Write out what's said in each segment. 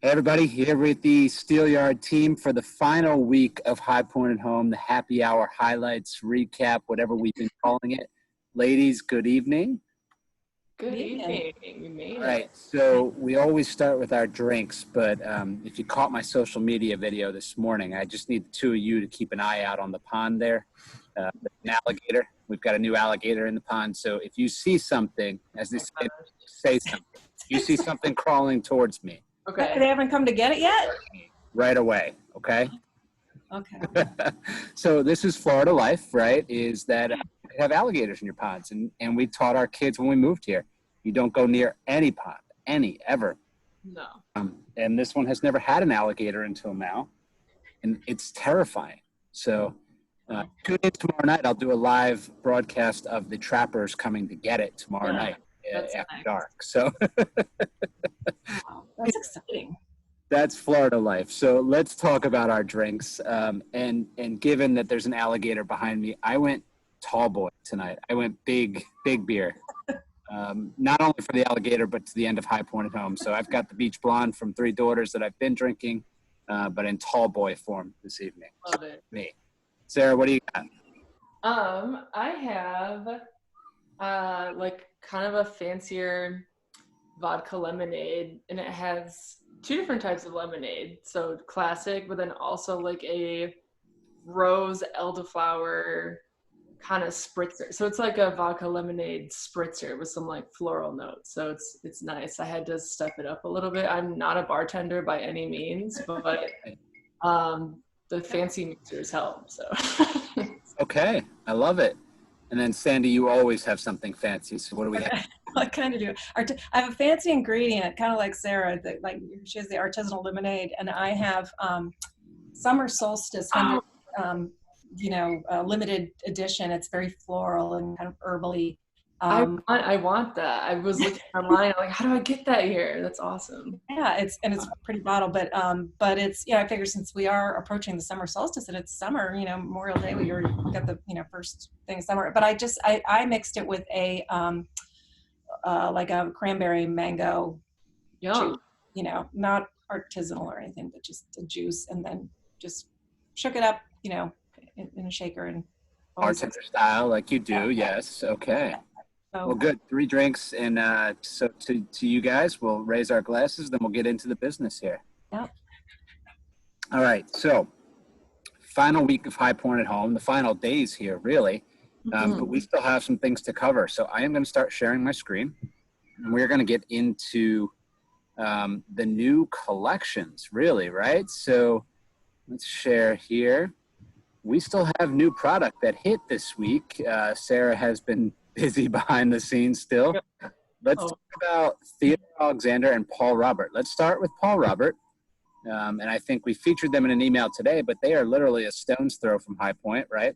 Hey everybody, here with the Steelyard team for the final week of High Point at Home, the happy hour highlights, recap, whatever we've been calling it. Ladies, good evening. Good evening. We made All right, so we always start with our drinks, but if you caught my social media video this morning, I just need the two of you to keep an eye out on the pond there. An alligator. We've got a new alligator in the pond, so if you see something, as they say something. You see something crawling towards me. Okay. They haven't come to get it yet? Right away, okay? Okay. So this is Florida life, right? Is that you have alligators in your ponds. And we taught our kids when we moved here, you don't go near any pond, ever. No. And this one has never had an alligator until now. And it's terrifying. So tune in tomorrow night. I'll do a live broadcast of the trappers coming to get it tomorrow night after dark. So Wow, that's exciting. That's Florida life. So let's talk about our drinks. And given that there's an alligator behind me, I went tall boy tonight. I went big beer. Not only for the alligator, but to the end of High Point at Home. So I've got the Beach Blonde from Three Daughters that I've been drinking, but in tall boy form this evening. Love it. Me. Sarah, what do you got? I have like kind of a fancier vodka lemonade, and it has two different types of lemonade. So classic, but then also like a rose elderflower kind of spritzer. So it's like a vodka lemonade spritzer with some like floral notes. So it's nice. I had to step it up a little bit. I'm not a bartender by any means, but the fancy mixers help. So Okay, I love it. And then Sandy, you always have something fancy. So what do we have? I kind of do. I have a fancy ingredient, kind of like Sarah, that like she has the artisanal lemonade, and I have summer solstice, limited edition. It's very floral and kind of herbally. I want that. I was looking online, I'm like, how do I get that here? That's awesome. Yeah, it's a pretty bottle, but it's I figure since we are approaching the summer solstice and it's summer, Memorial Day, we already got the first thing of summer. But I mixed it with a like a cranberry mango juice, not artisanal or anything, but just a juice, and then just shook it up, in a shaker and Bartender style, like you do. Yeah. Yes. Okay. Yeah. So, Well, good. 3 drinks, and so to you guys, we'll raise our glasses, then we'll get into the business here. Yeah. All right. So, final week of High Point at Home, the final days here, really, but we still have some things to cover. So, I am going to start sharing my screen, and we're going to get into the new collections, really, right? So, let's share here. We still have new product that hit this week. Sarah has been busy behind the scenes still. Let's talk about Theodore Alexander and Paul Robert. Let's start with Paul Robert. And I think we featured them in an email today, but they are literally a stone's throw from High Point, right?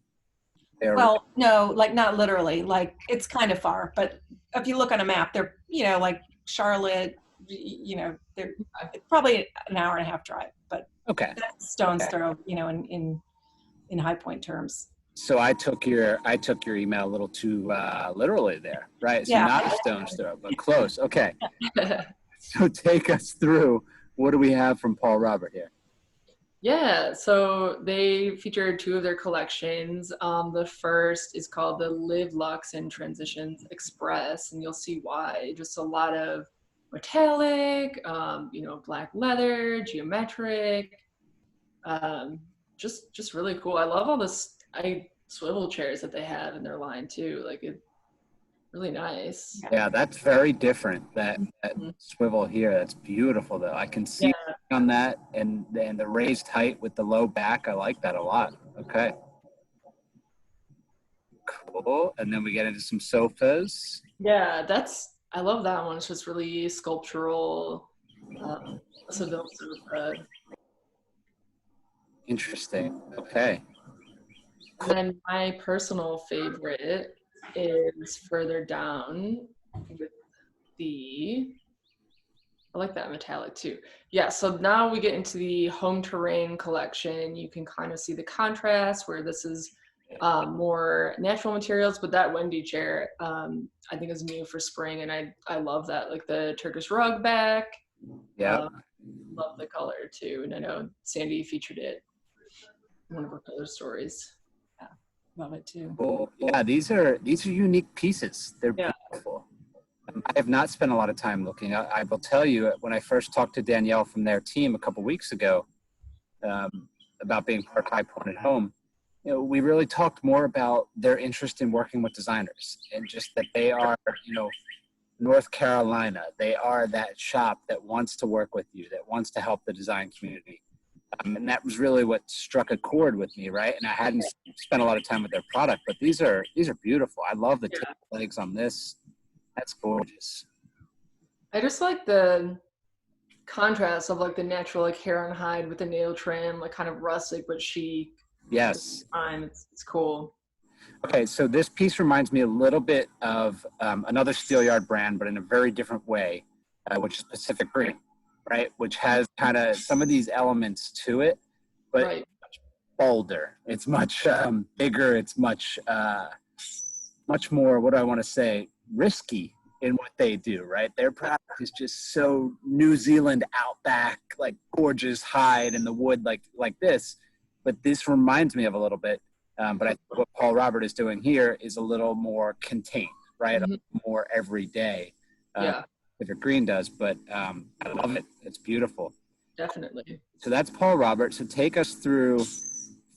Well, no, like not literally. Like it's kind of far, but if you look on a map, they're like Charlotte. They're probably an hour and a half drive, but okay, that's stone's throw. In High Point terms. So I took your email a little too literally there, right? So not a stone's throw, but close. Okay. So take us through, what do we have from Paul Robert here? Yeah, so they featured 2 of their collections. The first is called the Live Lux and Transitions Express, and you'll see why. Just a lot of metallic, black leather, geometric, just really cool. I love all this swivel chairs that they have in their line too. Like it's really nice. Yeah, that's very different. That swivel here, that's beautiful though. I can see on that, and the raised height with the low back. I like that a lot. Okay. Cool. And then we get into some sofas. Yeah, I love that one. It's just really sculptural. Seville sofa. Interesting. Okay. And then my personal favorite is further down with I like that metallic too. Yeah, so now we get into the home terrain collection. You can kind of see the contrast where this is more natural materials, but that Wendy chair I think is new for spring, and I love that, like the Turkish rug back. Yeah. love the color too. And I know Sandy featured it in one of her color stories. Yeah, love it too. Well, yeah, these are unique pieces. They're beautiful. I have not spent a lot of time looking. I will tell you, when I first talked to Danielle from their team a couple weeks ago about being part of High Point at Home, you know, we really talked more about their interest in working with designers and just that they are, you know, North Carolina. They are that shop that wants to work with you, that wants to help the design community. And that was really what struck a chord with me, right? And I hadn't spent a lot of time with their product, but these are beautiful. I love the table legs on this. That's gorgeous. I just like the contrast of like the natural like hair and hide with the nail trim, like kind of rustic but chic. Yes. It's cool. Okay, so this piece reminds me a little bit of another Steelyard brand, but in a very different way, which is Pacific Green, right? Which has kind of some of these elements to it, but much bolder. It's much bigger. It's much more, what do I want to say, risky in what they do, right? Their product is just so New Zealand outback, like gorgeous hide in the wood like this. But this reminds me of a little bit. But I think what Paul Robert is doing here is a little more contained, right? A little more everyday. Pacific Green does, but I love it. It's beautiful. Definitely. So that's Paul Robert. So take us through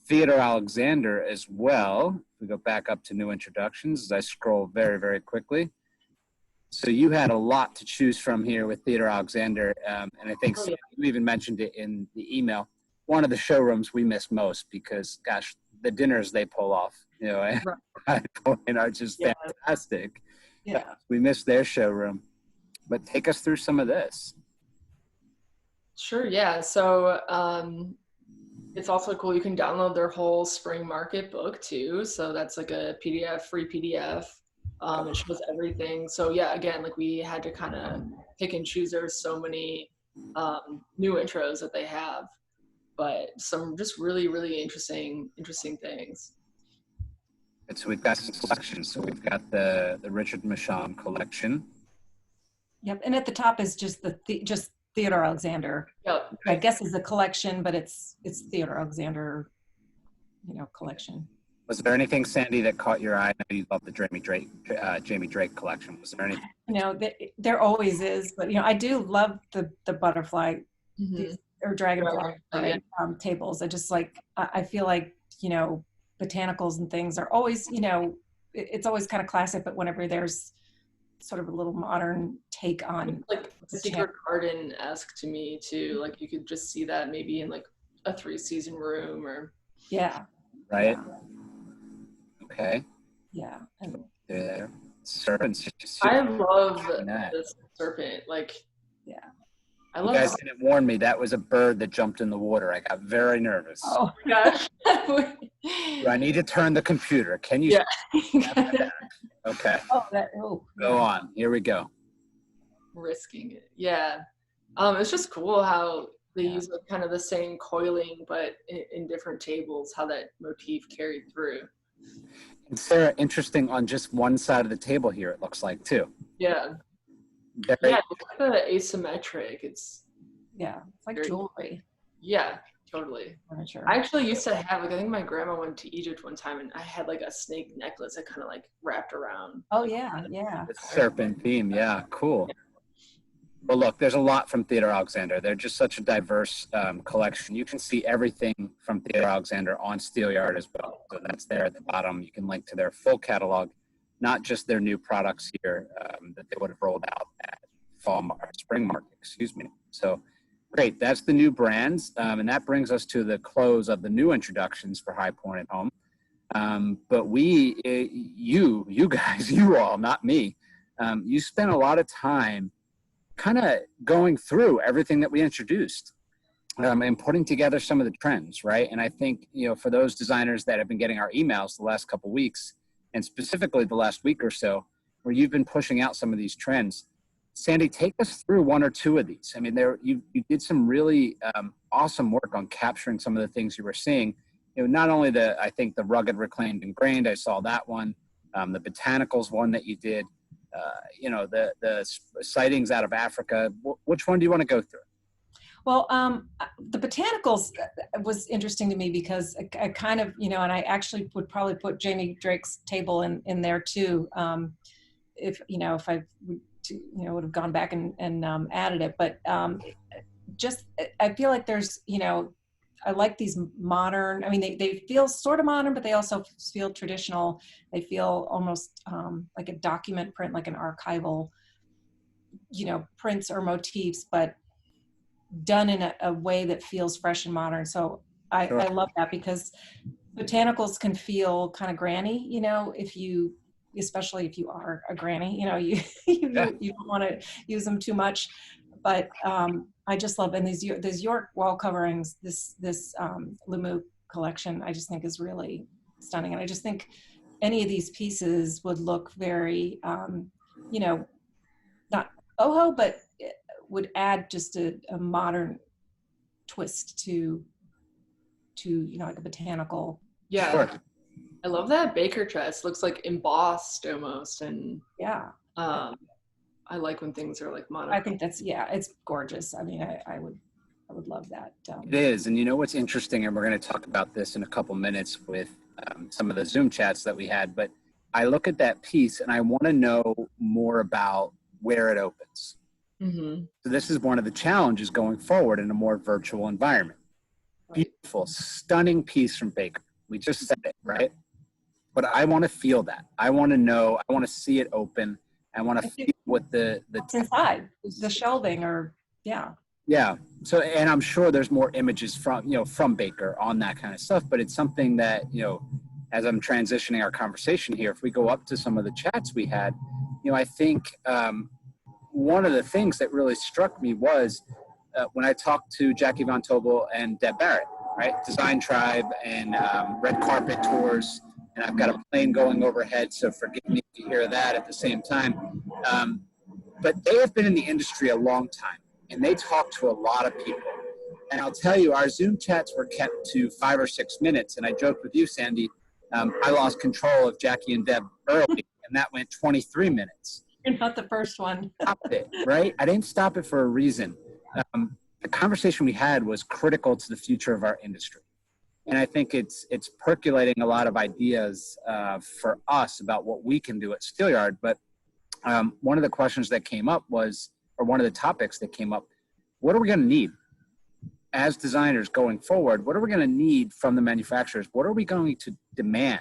Theodore Alexander as well. We go back up to new introductions as I scroll very, very quickly. So you had a lot to choose from here with Theodore Alexander. And I think you even mentioned it in the email. One of the showrooms we miss most because, gosh, the dinners they pull off, you know, and are just fantastic. Yeah. We miss their showroom. But take us through some of this. Sure, yeah. So it's also cool. You can download their whole spring market book too. So that's like a PDF, free PDF. It shows everything. So yeah, again, like we had to kind of pick and choose. There's so many new intros that they have, but some just really, really interesting things. And so we've got some selections. So we've got the Richard Mishaan collection. Yep, and at the top is just just Theodore Alexander. Yep. I guess is the collection, but it's Theodore Alexander, you know, collection. Was there anything, Sandy, that caught your eye? I know you love the Jamie Drake collection. Was there anything? You know, there always is, but you know, I do love the butterfly or dragonfly tables. I just like I feel like, you know, botanicals and things are always, you know, it's always kind of classic, but whenever there's sort of a little modern take on like Secret Garden-esque to me too. Like you could just see that maybe in like a 3-season room or right. Okay. Yeah. And there. Serpents. I love this serpent. Like I love you guys didn't warn me. That was a bird that jumped in the water. I got very nervous. Oh my gosh. Do I need to turn the computer? Can you? Yeah. Okay. Go on. Here we go. Risking it. Yeah. It's just cool how they use like kind of the same coiling, but in different tables, how that motif carried through. And Sarah, interesting on just one side of the table here, it looks like too. Yeah. Very, it's like the asymmetric. It's like jewelry. Yeah, totally. Furniture. I actually used to have like I think my grandma went to Egypt one time and I had like a snake necklace that kind of like wrapped around. Oh yeah. The serpent theme, cool. Yeah. Well, look, there's a lot from Theodore Alexander. They're just such a diverse collection. You can see everything from Theodore Alexander on Steelyard as well. So that's there at the bottom. You can link to their full catalog, not just their new products here that they would have rolled out at spring market, So great, that's the new brands. And that brings us to the close of the new introductions for High Point at Home. But you guys, you all, not me, you spent a lot of time kind of going through everything that we introduced and putting together some of the trends, right? And I think, you know, for those designers that have been getting our emails the last couple of weeks, and specifically the last week or so, where you've been pushing out some of these trends, Sandy, take us through one or two of these. I mean, you did some really awesome work on capturing some of the things you were seeing. You know, not only I think the rugged, reclaimed, and grained, I saw that one, the botanicals one that you did, you know, the sightings out of Africa. Which one do you want to go through? Well, the botanicals was interesting to me because I kind of, and I actually would probably put Jamie Drake's table in there too. If I would have gone back and added it, but just I feel like there's, I like these modern. I mean, they feel sort of modern, but they also feel traditional. They feel almost like a document print, like an archival, prints or motifs, but done in a way that feels fresh and modern. So Sure. I love that because botanicals can feel kind of granny, especially if you are a granny, you don't want to use them too much. But I just love, and these York wall coverings, this Lumu collection, I just think is really stunning. And I just think any of these pieces would look very, not boho, but would add just a modern twist to like a botanical. Yeah. Sure. I love that baker chest. Looks like embossed almost, and Yeah. I like when things are like modern. I think it's gorgeous. I mean, I would love that. It is. And you know what's interesting, and we're going to talk about this in a couple minutes with some of the Zoom chats that we had, but I look at that piece and I want to know more about where it opens. Mm-hmm. So this is one of the challenges going forward in a more virtual environment. Right. Beautiful, stunning piece from Baker. We just said it, right? But I want to feel that. I want to know. I want to see it open. I want to feel what the inside the shelving or yeah. Yeah. So, and I'm sure there's more images from Baker on that kind of stuff, but it's something that, as I'm transitioning our conversation here, if we go up to some of the chats we had, I think one of the things that really struck me was when I talked to Jackie Von Tobel and Deb Barrett, right? Design Tribe and red carpet tours. And I've got a plane going overhead, so forgive me if you hear that at the same time. But they have been in the industry a long time, and they talk to a lot of people. And I'll tell you, our Zoom chats were kept to 5 or 6 minutes. And I joked with you, Sandy, I lost control of Jackie and Deb early, and that went 23 minutes. You're not the first one. Stopped it, right? I didn't stop it for a reason. The conversation we had was critical to the future of our industry. And I think it's percolating a lot of ideas for us about what we can do at Steelyard. But one of the questions that came up was, or one of the topics that came up, what are we going to need as designers going forward? What are we going to need from the manufacturers? What are we going to demand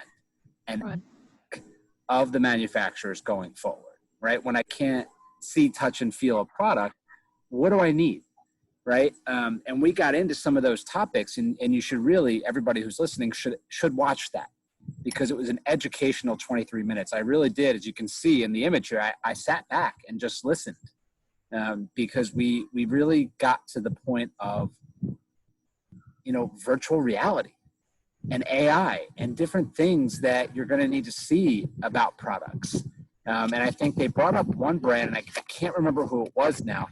and of the manufacturers going forward, right? When I can't see, touch, and feel a product, what do I need? Right. And we got into some of those topics, and you should really, everybody who's listening should watch that, because it was an educational 23 minutes. I really did. As you can see in the image here, I sat back and just listened because we really got to the point of, virtual reality and AI and different things that you're going to need to see about products. And I think they brought up one brand, and I can't remember who it was now,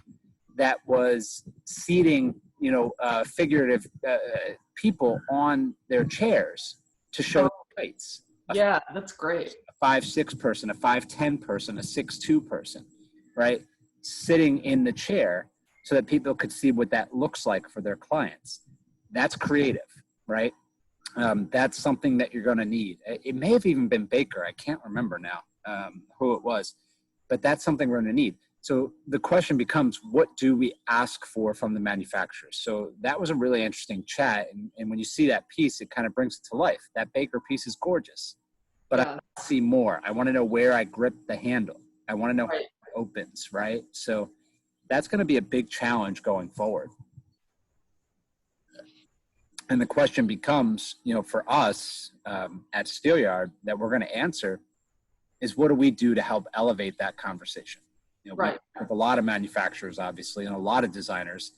that was seating, figurative people on their chairs to show the heights. Yeah, that's great. A 5'6" person, a 5'10" person, a 6'2" person, right? Sitting in the chair so that people could see what that looks like for their clients. That's creative, right? That's something that you're going to need. It may have even been Baker. I can't remember now who it was, but that's something we're going to need. So the question becomes, what do we ask for from the manufacturers? So that was a really interesting chat. And when you see that piece, it kind of brings it to life. That Baker piece is gorgeous, but I want to see more. I want to know where I grip the handle. I want to know how it opens, right? So that's going to be a big challenge going forward. And the question becomes, for us at Steelyard that we're going to answer is, what do we do to help elevate that conversation? We have a lot of manufacturers, obviously, and a lot of designers.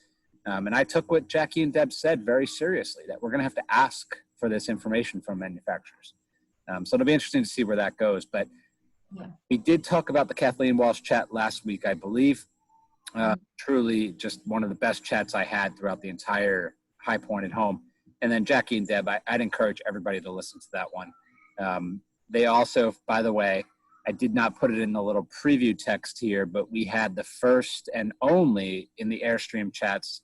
And I took what Jackie and Deb said very seriously, that we're going to have to ask for this information from manufacturers. So it'll be interesting to see where that goes. But we did talk about the Kathleen Walsh chat last week, I believe. Truly just one of the best chats I had throughout the entire High Point at Home. And then Jackie and Deb, I'd encourage everybody to listen to that one. They also, by the way, I did not put it in the little preview text here, but we had the first and only in the Airstream chats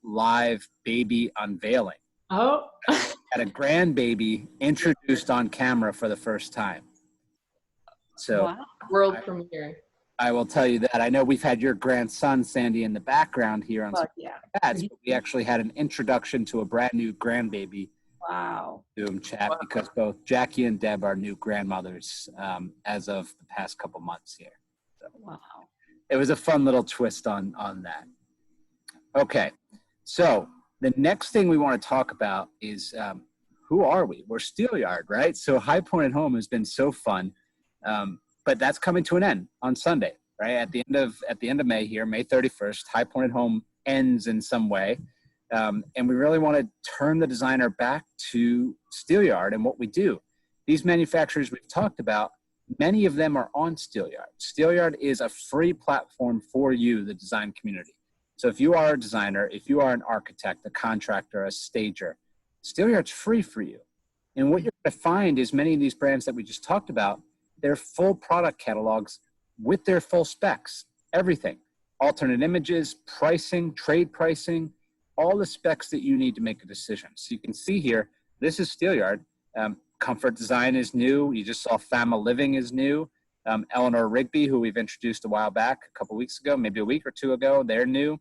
live baby unveiling. Oh. Had a grandbaby introduced on camera for the first time. So Wow. World premiere. I will tell you that. I know we've had your grandson, Sandy, in the background here on Well, some yeah. chats, but we actually had an introduction to a brand new grandbaby Wow. Zoom chat because both Jackie and Deb are new grandmothers as of the past couple months here. So Wow. it was a fun little twist on that. Okay, so the next thing we want to talk about is who are we? We're Steelyard, right? So High Point at Home has been so fun, but that's coming to an end on Sunday, right? At the end of May here, May 31st, High Point at Home ends in some way, and we really want to turn the designer back to Steelyard and what we do. These manufacturers we've talked about, many of them are on Steelyard. Steelyard is a free platform for you, the design community. So if you are a designer, if you are an architect, a contractor, a stager, Steelyard's free for you. And what you're going to find is many of these brands that we just talked about, their full product catalogs with their full specs, everything, alternate images, pricing, trade pricing, all the specs that you need to make a decision. So you can see here, this is Steelyard. Comfort Design is new. You just saw Fama Living is new. Eleanor Rigby, who we've introduced a while back, a couple weeks ago, maybe a week or two ago, they're new.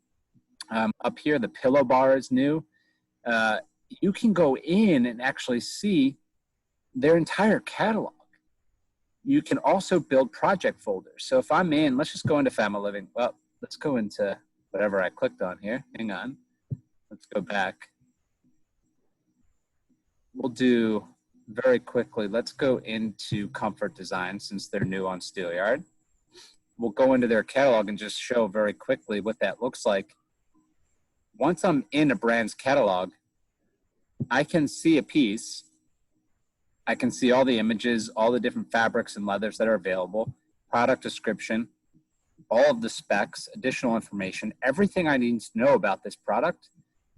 Up here, the Pillow Bar is new. You can go in and actually see their entire catalog. You can also build project folders. So if I'm in, let's just go into Family Living. Well, let's go into whatever I clicked on here. Hang on. Let's go back. We'll do very quickly. Let's go into Comfort Design since they're new on Steelyard. We'll go into their catalog and just show very quickly what that looks like. Once I'm in a brand's catalog, I can see a piece. I can see all the images, all the different fabrics and leathers that are available, product description, all of the specs, additional information, everything I need to know about this product.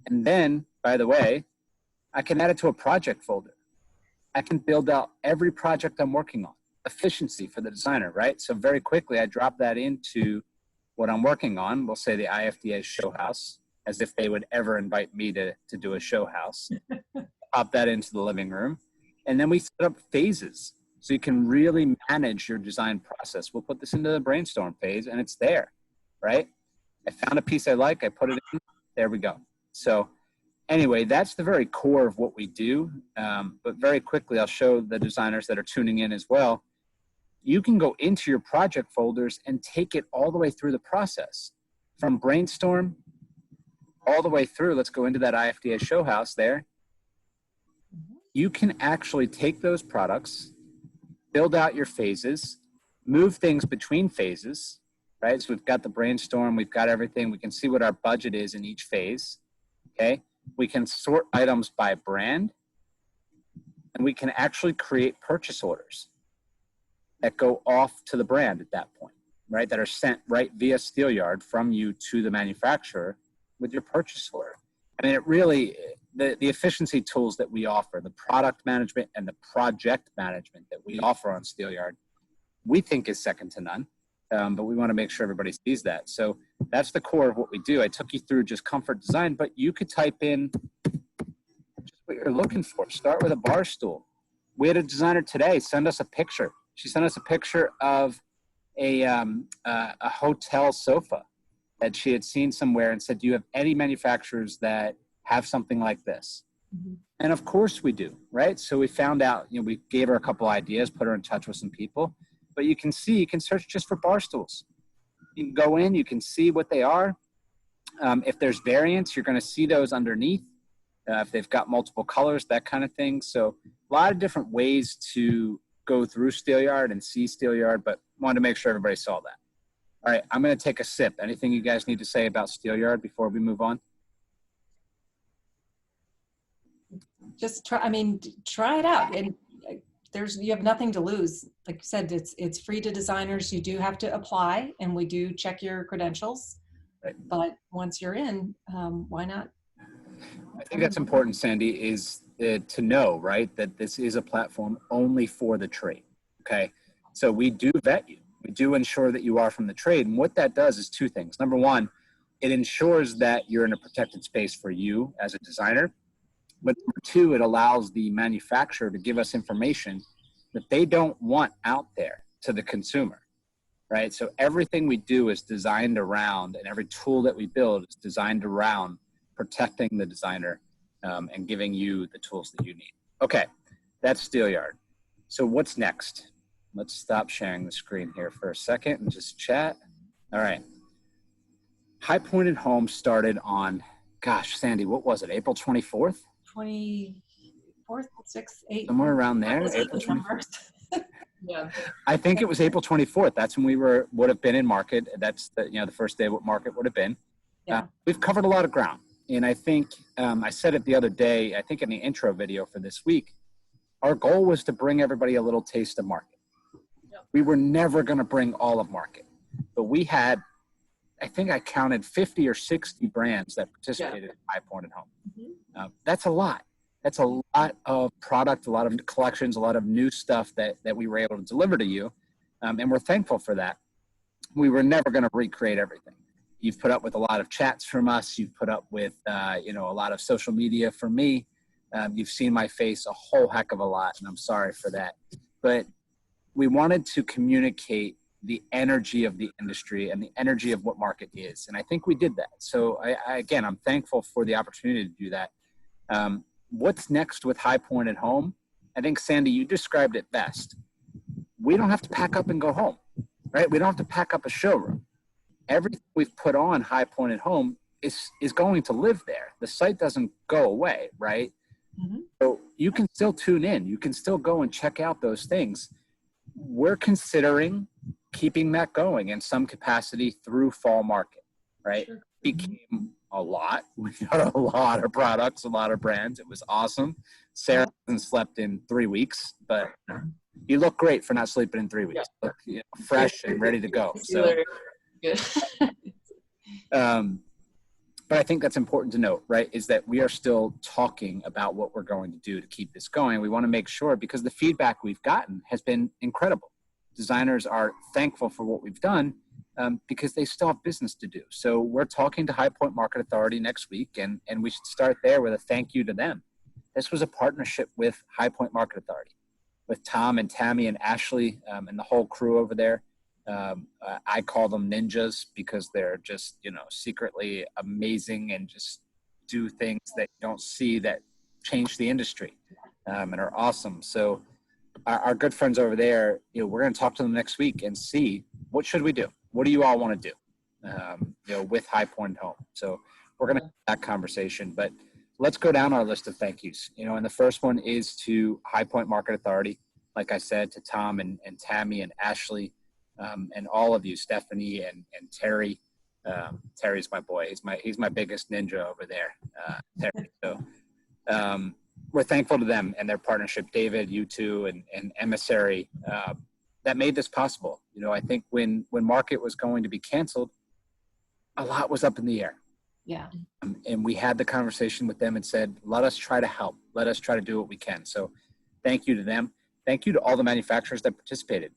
And then, by the way, I can add it to a project folder. I can build out every project I'm working on. Efficiency for the designer, right? So very quickly, I drop that into what I'm working on. We'll say the IFDA show house, as if they would ever invite me to do a show house. Pop that into the living room. And then we set up phases so you can really manage your design process. We'll put this into the brainstorm phase and it's there, right? I found a piece I like, I put it in, there we go. So anyway, that's the very core of what we do. But very quickly, I'll show the designers that are tuning in as well. You can go into your project folders and take it all the way through the process. From brainstorm all the way through, let's go into that IFDA show house there. You can actually take those products, build out your phases, move things between phases, right? So we've got the brainstorm, we've got everything. We can see what our budget is in each phase, okay? We can sort items by brand, and we can actually create purchase orders that go off to the brand at that point, right? That are sent right via Steelyard from you to the manufacturer with your purchase order. I mean, it really, the efficiency tools that we offer, the product management and the project management that we offer on Steelyard, we think is second to none, but we want to make sure everybody sees that. So that's the core of what we do. I took you through just Comfort Design, but you could type in just what you're looking for. Start with a bar stool. We had a designer today send us a picture. She sent us a picture of a hotel sofa that she had seen somewhere and said, do you have any manufacturers that have something like this? Mm-hmm. And of course we do, right? So we found out, we gave her a couple ideas, put her in touch with some people, but you can search just for bar stools. You can go in, you can see what they are. If there's variants, you're going to see those underneath. If they've got multiple colors, that kind of thing. So a lot of different ways to go through Steelyard and see Steelyard, but wanted to make sure everybody saw that. All right, I'm going to take a sip. Anything you guys need to say about Steelyard before we move on? Just try it out. And you have nothing to lose. Like you said, it's free to designers. You do have to apply, and we do check your credentials. Right. But once you're in, why not? I think that's important, Sandy, is to know, right, that this is a platform only for the trade, okay? So we do vet you. We do ensure that you are from the trade. And what that does is two things. Number one, it ensures that you're in a protected space for you as a designer. But number two, it allows the manufacturer to give us information that they don't want out there to the consumer, right? So everything we do is designed around, and every tool that we build is designed around protecting the designer and giving you the tools that you need. Okay, that's Steelyard. So what's next? Let's stop sharing the screen here for a second and just chat. All right. High Pointed Home started on, gosh, Sandy, what was it? April 24th? 24th, 6th, 8th. Somewhere around there. April 24th. Yeah. I think it was April 24th. That's when we would have been in market. That's the first day what market would have been. Yeah. We've covered a lot of ground. And I think I said it the other day, I think in the intro video for this week, our goal was to bring everybody a little taste of market. Yep. We were never going to bring all of market, but we had, I think I counted 50 or 60 brands that participated in High Pointed Home. Mm-hmm. That's a lot. That's a lot of product, a lot of collections, a lot of new stuff that we were able to deliver to you. And we're thankful for that. We were never going to recreate everything. You've put up with a lot of chats from us. You've put up with, a lot of social media from me. You've seen my face a whole heck of a lot, and I'm sorry for that. But we wanted to communicate the energy of the industry and the energy of what market is. And I think we did that. So again, I'm thankful for the opportunity to do that. What's next with High Pointed Home? I think, Sandy, you described it best. We don't have to pack up and go home, right? We don't have to pack up a showroom. Everything we've put on High Pointed Home is going to live there. The site doesn't go away, right? Mm-hmm. So you can still tune in. You can still go and check out those things. We're considering keeping that going in some capacity through fall market, right? Sure. It became a lot. We got a lot of products, a lot of brands. It was awesome. Sarah hasn't slept in 3 weeks, but you look great for not sleeping in 3 weeks. Yeah. Look, fresh and ready to go. So, Good. but I think that's important to note, right, is that we are still talking about what we're going to do to keep this going. We want to make sure, because the feedback we've gotten has been incredible. Designers are thankful for what we've done because they still have business to do. So we're talking to High Point Market Authority next week, and we should start there with a thank you to them. This was a partnership with High Point Market Authority, with Tom and Tammy and Ashley and the whole crew over there. I call them ninjas because they're just, secretly amazing and just do things that you don't see that change the industry and are awesome. So our good friends over there, we're going to talk to them next week and see what should we do? What do you all want to do, with High Point Home? So we're going to have that conversation, but let's go down our list of thank yous, and the first one is to High Point Market Authority. Like I said, to Tom and Tammy and Ashley, and all of you, Stephanie and Terry. Terry's my boy. He's my biggest ninja over there, Terry. So we're thankful to them and their partnership, David, you two, and Emissary, that made this possible. I think when market was going to be canceled, a lot was up in the air. Yeah. And we had the conversation with them and said, let us try to help. Let us try to do what we can. So thank you to them. Thank you to all the manufacturers that participated,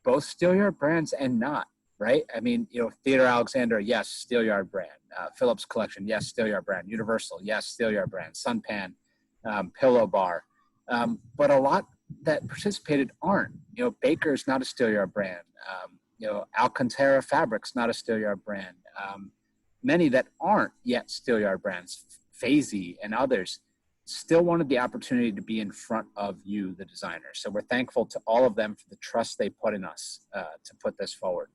both Steelyard brands and not, right? I mean, Theodore Alexander, yes, Steelyard brand. Phillips Collection, yes, Steelyard brand. Universal, yes, Steelyard brand. Sunpan, Pillow Bar. But a lot that participated aren't. Baker's not a Steelyard brand. Alcantara Fabrics, not a Steelyard brand. Many that aren't yet Steelyard brands, Fazy and others, still wanted the opportunity to be in front of you, the designer. So we're thankful to all of them for the trust they put in us to put this forward.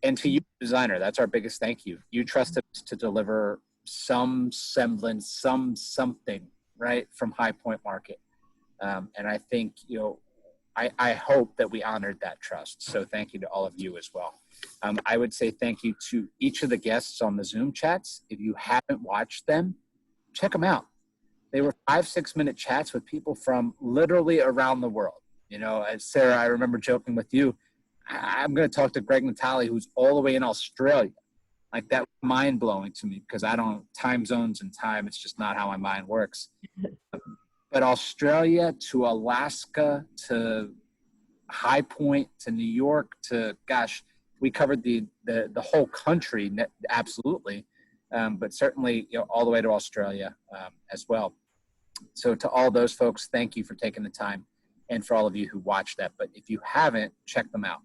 And to you, designer, that's our biggest thank you. You trusted us to deliver some semblance, something, right, from High Point Market. And I think, I hope that we honored that trust. So thank you to all of you as well. I would say thank you to each of the guests on the Zoom chats. If you haven't watched them, check them out. They were 5-6 minute chats with people from literally around the world. As Sarah, I remember joking with you, I'm going to talk to Greg Natali, who's all the way in Australia. Like, that was mind blowing to me because I don't, time zones and time, it's just not how my mind works. But Australia to Alaska to High Point to New York to, gosh, we covered the whole country, absolutely. but certainly, all the way to Australia as well. So to all those folks, thank you for taking the time, and for all of you who watched that. But if you haven't, check them out.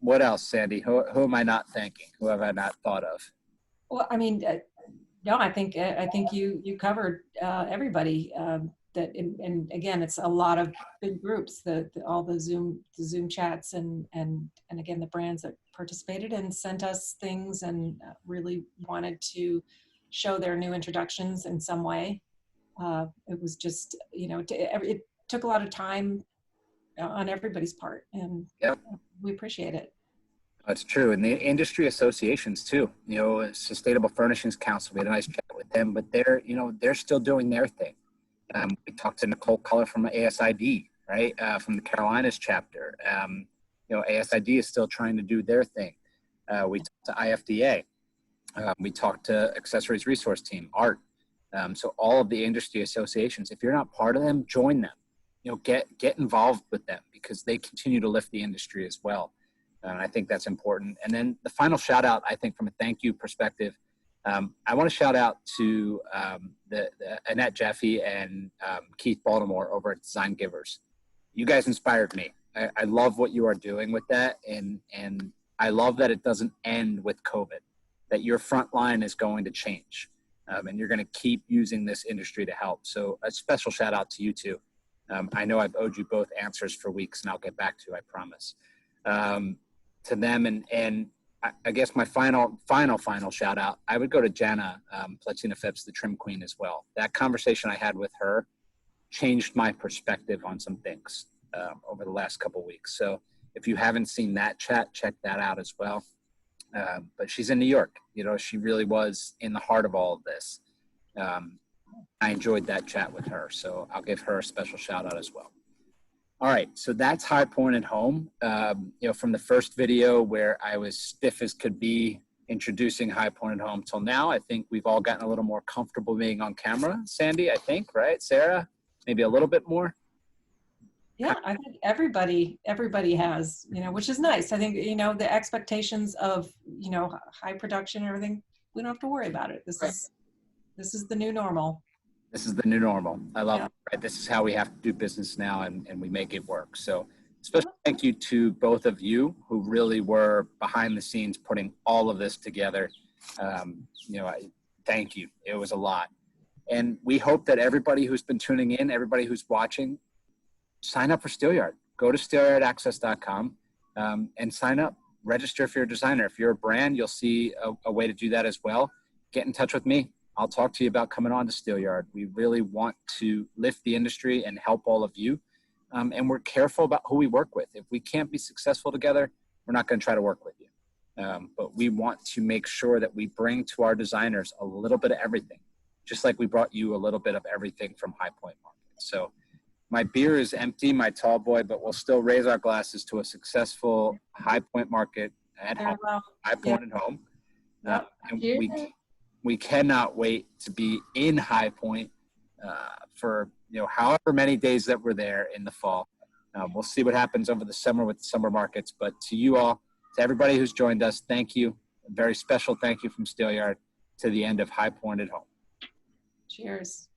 What else, Sandy? Who am I not thanking? Who have I not thought of? Well, I mean, no, I think you covered everybody. And again, it's a lot of big groups. All the Zoom chats and again the brands that participated and sent us things and really wanted to show their new introductions in some way. It was just it took a lot of time on everybody's part, and Yep. we appreciate it. That's true. And the industry associations too, Sustainable Furnishings Council, we had a nice chat with them, but they're still doing their thing. We talked to Nicole Culler from ASID, right? From the Carolinas chapter. ASID is still trying to do their thing. We talked to IFDA. We talked to Accessories Resource Team, ART. So all of the industry associations, if you're not part of them, join them. Get involved with them, because they continue to lift the industry as well. And I think that's important. And then the final shout out, I think, from a thank you perspective, I want to shout out to the Annette Jeffy and Keith Baltimore over at Design Givers. You guys inspired me. I love what you are doing with that. And I love that it doesn't end with COVID, that your front line is going to change. And you're going to keep using this industry to help. So a special shout out to you two. I know I've owed you both answers for weeks, and I'll get back to you, I promise. To them, and I guess my final shout out, I would go to Jana Platina Phipps, the Trim Queen, as well. That conversation I had with her changed my perspective on some things over the last couple of weeks. So if you haven't seen that chat, check that out as well. But she's in New York. She really was in the heart of all of this. I enjoyed that chat with her, so I'll give her a special shout out as well. All right, so that's High Point at Home. From the first video where I was stiff as could be introducing High Point at Home till now, I think we've all gotten a little more comfortable being on camera. Sandy, I think, right? Sarah, maybe a little bit more? Yeah, I think everybody has, which is nice. I think, the expectations of, high production and everything, we don't have to worry about it. This is the new normal. This is the new normal. I love it. Right? This is how we have to do business now, and we make it work. So special thank you to both of you who really were behind the scenes putting all of this together. Thank you. It was a lot. And we hope that everybody who's been tuning in, everybody who's watching, sign up for Steelyard. Go to steelyardaccess.com and sign up. Register if you're a designer. If you're a brand, you'll see a way to do that as well. Get in touch with me. I'll talk to you about coming on to Steelyard. We really want to lift the industry and help all of you. And we're careful about who we work with. If we can't be successful together, we're not going to try to work with you. But we want to make sure that we bring to our designers a little bit of everything, just like we brought you a little bit of everything from High Point Market. So my beer is empty, my tall boy, but we'll still raise our glasses to a successful High Point Market at home, High Point at Home. And we cannot wait to be in High Point for however many days that we're there in the fall. We'll see what happens over the summer with the summer markets. But to you all, to everybody who's joined us, thank you. A very special thank you from Steelyard to the end of High Point at Home. Cheers.